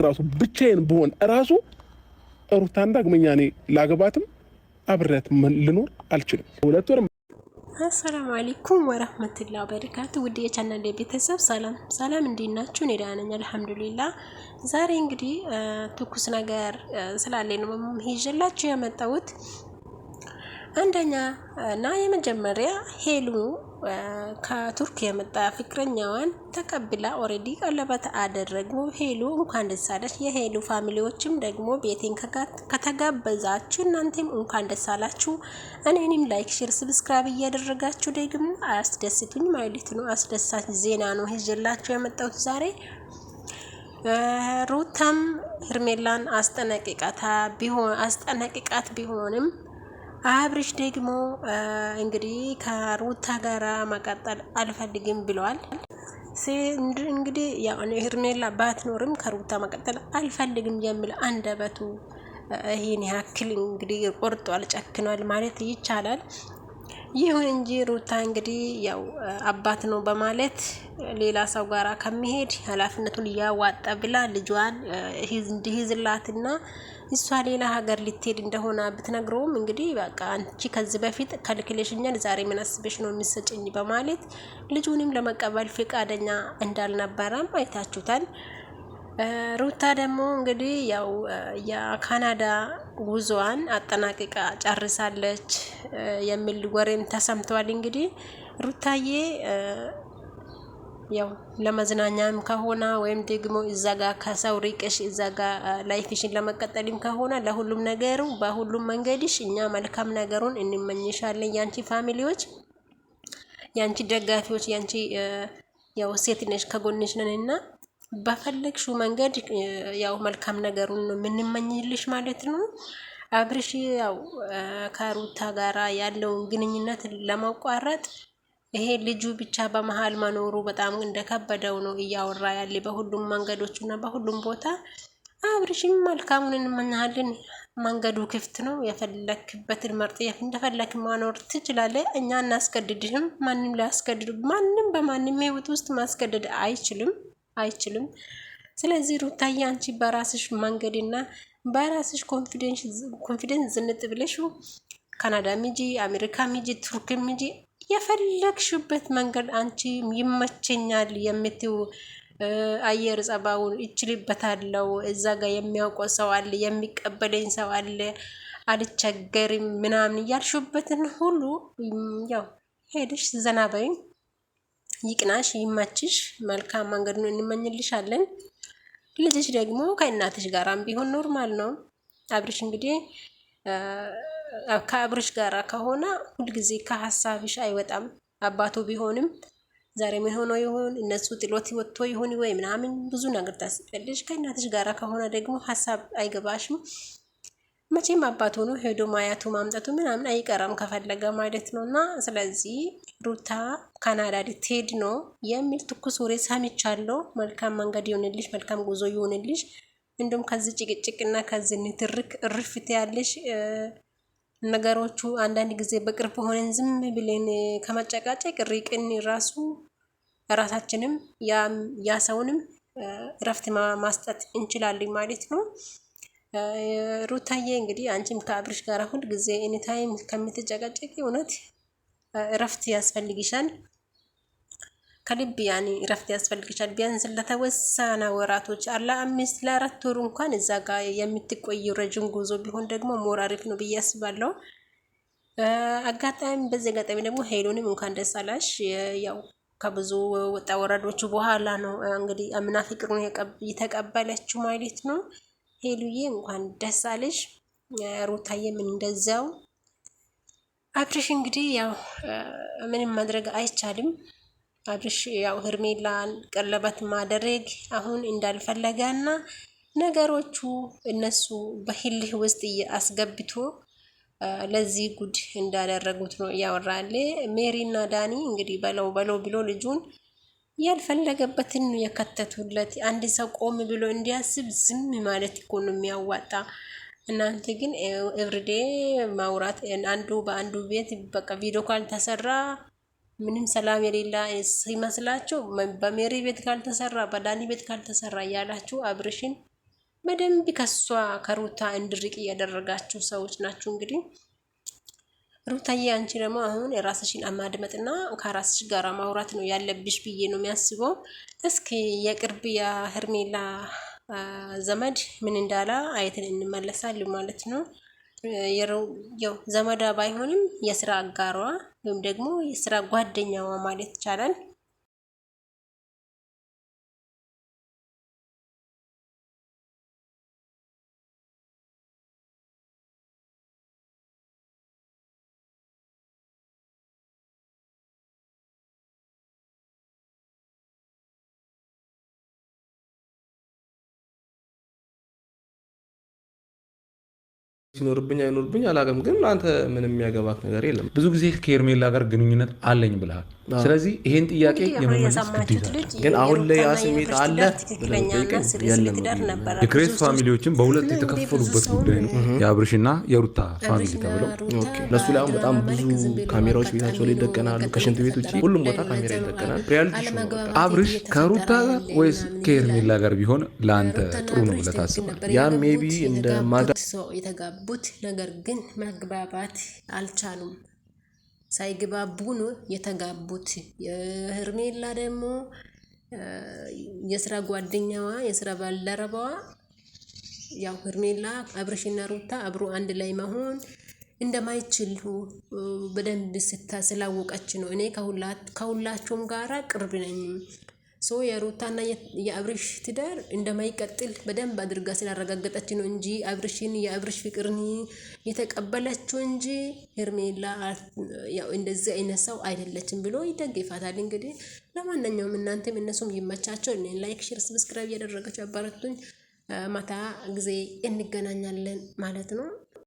ራሱ ብቻዬን ብሆን ራሱ ሩታን ዳግመኛ እኔ ላገባትም አብሬያት ልኖር አልችልም። 2 ወር። አሰላሙ አለይኩም ወራህመቱላሂ ወበረካቱ። ውድ የቻናሌ ቤተሰብ ሰላም እንዴት ናችሁ? እኔ ደህና ነኝ አልሐምዱሊላህ። ዛሬ እንግዲህ ትኩስ ነገር ስላለ ነው ይዤላችሁ የመጣሁት። አንደኛ እና የመጀመሪያ ሄሉ ከቱርክ የመጣ ፍቅረኛዋን ተቀብላ ኦሬዲ ቀለበት አደረጉ። ሄሉ እንኳን ደስ አለሽ። የሄሉ ፋሚሊዎችም ደግሞ ቤቴን ከተጋበዛችሁ እናንተም እንኳን ደስ አላችሁ። እኔንም ላይክ፣ ሼር፣ ሰብስክራይብ እያደረጋችሁ ደግሞ አስደስቱኝ ማለት ነው። አስደሳች ዜና ነው ይዤላችሁ የመጣሁት ዛሬ። ሩታም ሄርሜላን አስጠነቅቃት ቢሆንም አብርሽ ደግሞ እንግዲህ ከሩታ ጋራ መቀጠል አልፈልግም ብለዋል። እንግዲህ ያው ሄርሜላ ባትኖርም ከሩታ መቀጠል አልፈልግም የሚል አንደበቱ ይሄን ያክል እንግዲህ ቆርጧል፣ ጨክኗል ማለት ይቻላል። ይሁን እንጂ ሩታ እንግዲህ ያው አባት ነው በማለት ሌላ ሰው ጋራ ከሚሄድ ኃላፊነቱን እያዋጣ ብላ ልጇን እንዲይዝላትና እሷ ሌላ ሀገር ልትሄድ እንደሆነ ብትነግረውም እንግዲህ በቃ አንቺ ከዚህ በፊት ከልክሌሽኛል ዛሬ ምን አስበሽ ነው የሚሰጭኝ በማለት ልጁንም ለመቀበል ፈቃደኛ እንዳልነበረም አይታችሁታል። ሩታ ደግሞ እንግዲህ ያው የካናዳ ጉዞዋን አጠናቅቃ ጨርሳለች የሚል ወሬም ተሰምቷል። እንግዲህ ሩታዬ ያው ለመዝናኛም ከሆነ ወይም ደግሞ እዛጋ ከሰው ሪቅሽ እዛጋ ላይፍሽን ለመቀጠልም ከሆነ ለሁሉም ነገሩ በሁሉም መንገድሽ እኛ መልካም ነገሩን እንመኝሻለን። ያንቺ ፋሚሊዎች፣ ያንቺ ደጋፊዎች፣ ያንቺ ያው ሴት ነሽ ከጎንሽ ነንና በፈለግሽው መንገድ ያው መልካም ነገሩን ነው የምንመኝልሽ ማለት ነው። አብርሽ ያው ከሩታ ጋራ ያለውን ግንኙነት ለማቋረጥ ይሄ ልጁ ብቻ በመሃል መኖሩ በጣም እንደከበደው ነው እያወራ ያለ በሁሉም መንገዶችና በሁሉም ቦታ። አብርሽም መልካሙን እንመኛለን። መንገዱ ክፍት ነው። የፈለክበትን መርጥ እንደፈለክ ማኖር ትችላለህ። እኛ እናስገድድህም። ማንም ሊያስገድድ ማንም በማንም ህይወት ውስጥ ማስገደድ አይችልም። ስለዚህ ሩታዬ አንቺ በራስሽ መንገድና በራስሽ ኮንፊደንስ ዝንጥ ብለሽ ካናዳ ሚጂ፣ አሜሪካ ሚጂ፣ ቱርክ ሚጂ የፈለግሽበት መንገድ አንቺ ይመቸኛል የምትው አየር ጸባውን ይችልበታለው። እዛ ጋር የሚያውቀው ሰው አለ፣ የሚቀበለኝ ሰው አለ፣ አልቸገርም ምናምን ያልሽበትን ሁሉ ያው ሄደሽ ዘና በይ። ይቅናሽ፣ ይመችሽ፣ መልካም መንገድ ነው እንመኝልሻለን። ልጅሽ ደግሞ ከእናትሽ ጋራም ቢሆን ኖርማል ነው። አብርሽ እንግዲህ ከአብርሽ ጋራ ከሆነ ሁልጊዜ ከሀሳብሽ አይወጣም። አባቱ ቢሆንም ዛሬ ምን ሆኖ ይሆን እነሱ ጥሎት ወጥቶ ይሆን ወይ ምናምን ብዙ ነገር ታስቢያለሽ። ከእናትሽ ጋራ ከሆነ ደግሞ ሀሳብ አይገባሽም። መቼም አባቱ ነው ሄዶ ማያቱ ማምጣቱ ምናምን አይቀራም ከፈለገ ማለት ነውና፣ ስለዚህ ሩታ ካናዳ ልትሄድ ነው የሚል ትኩስ ወሬ ሰምቻለሁ። መልካም መንገድ ይሆንልሽ፣ መልካም ጉዞ ይሆንልሽ። እንዲሁም ከዚህ ጭቅጭቅና ከዚህ ንትርክ እርፍት ያለሽ ነገሮቹ አንዳንድ ጊዜ በቅርብ ሆነን ዝም ብለን ከመጨቃጨቅ ሪቅን ራሳችንም ያ ሰውንም እረፍት ማስጠት እንችላለን ማለት ነው። ሩታዬ እንግዲህ አንቺም ከአብርሽ ጋር ሁል ጊዜ ኤኒታይም ከምትጨቃጨቂ እውነት እረፍት ያስፈልግሻል። ከልብ ያኔ እረፍት ያስፈልግሻል። ቢያንስ ለተወሰነ ወራቶች ለ5 ለ4 ወር እንኳን እዛ ጋር የምትቆይ ረጅም ጉዞ ቢሆን ደግሞ ሞር አሪፍ ነው ብዬ አስባለሁ። በዚህ አጋጣሚ ደግሞ ሄሉንም እንኳን ደስ አላሽ። ያው ከብዙ ወጣ ወረዶቹ በኋላ ነው እንግዲህ አምና ፍቅሩን የተቀበለችው ማለት ነው። ሄሉዬ እንኳን ደስ አለሽ። ሩታዬ ምን እንደዛው። አብርሽ እንግዲህ ያው ምንም ማድረግ አይቻልም። አብርሽ ያው ሄርሜላን ቀለበት ማድረግ አሁን እንዳልፈለገና ነገሮቹ እነሱ በህልህ ውስጥ አስገብቶ ለዚህ ጉድ እንዳደረጉት ነው እያወራለ። ሜሪና ዳኒ እንግዲህ በለው ብሎ ልጁን ያልፈለገበትን የከተቱለት። አንድ ሰው ቆም ብሎ እንዲያስብ ዝም ማለት እኮ ነው የሚያዋጣ። እናንተ ግን ኤቭሪዴ ማውራት አንዱ በአንዱ ቤት በቃ ቪዲዮ ካልተሰራ ምንም ሰላም የሌላ ሲመስላችሁ በሜሪ ቤት ካልተሰራ በዳኒ ቤት ካልተሰራ እያላችሁ አብርሽን በደንብ ከሷ ከሩታ እንድርቅ እያደረጋችሁ ሰዎች ናችሁ። እንግዲህ ሩታዬ አንቺ ደግሞ አሁን የራስሽን ማድመጥና ከራስሽ ጋር ማውራት ነው ያለብሽ ብዬ ነው የሚያስበው። እስኪ የቅርብ የሄርሜላ ዘመድ ምን እንዳላ አይተን እንመለሳለን ማለት ነው። ያው ዘመዳ ባይሆንም የስራ አጋሯ ወይም ደግሞ የስራ ጓደኛዋ ማለት ይቻላል። ሲኖርብኝ አይኖርብኝ አላውቅም፣ ግን አንተ ምንም የሚያገባክ ነገር የለም። ብዙ ጊዜ ከሄርሜላ ጋር ግንኙነት አለኝ ብለሃል። ስለዚህ ይሄን ጥያቄ የመመለስ ግዴታ ግን አሁን ላይ ያ ስሜት አለ የክሬስ ፋሚሊዎችን በሁለት የተከፈሉበት ጉዳይ ነው፣ የአብርሽና የሩታ ፋሚሊ ተብለው። እነሱ ላይ አሁን በጣም ብዙ ካሜራዎች ቤታቸው ላይ ይደቀናሉ። ከሽንት ቤት ውጭ ሁሉም ቦታ ካሜራ ይደቀናል። ሪያሊቲ ሾው ነው። አብርሽ ከሩታ ጋር ወይስ ከሄርሜላ ጋር ቢሆን ለአንተ ጥሩ ነው ብለህ ታስባለህ? ያ ሜቢ እንደ የተጋቡት ነገር ግን መግባባት አልቻሉም። ሳይግባቡ ነው የተጋቡት። የሄርሜላ ደግሞ የስራ ጓደኛዋ የስራ ባልደረባዋ ያው ሄርሜላ አብርሽና ሩታ አብሮ አንድ ላይ መሆን እንደማይችሉ በደንብ ስላወቀች ነው። እኔ ከሁላቸውም ጋራ ቅርብ ነኝ ሶ የሩታና የአብርሽ ትዳር እንደማይቀጥል በደንብ አድርጋ ስላረጋገጠች ነው እንጂ አብርሽን የአብርሽ ፍቅርን የተቀበለችው እንጂ ሄርሜላ ያው እንደዚህ አይነት ሰው አይደለችም ብሎ ይደግፋታል። እንግዲህ ለማንኛውም እናንተም እነሱም ይመቻቸው። እኔ ላይክ፣ ሼር፣ ሰብስክራይብ ያደረጋችሁ አባረቱኝ። ማታ ጊዜ እንገናኛለን ማለት ነው።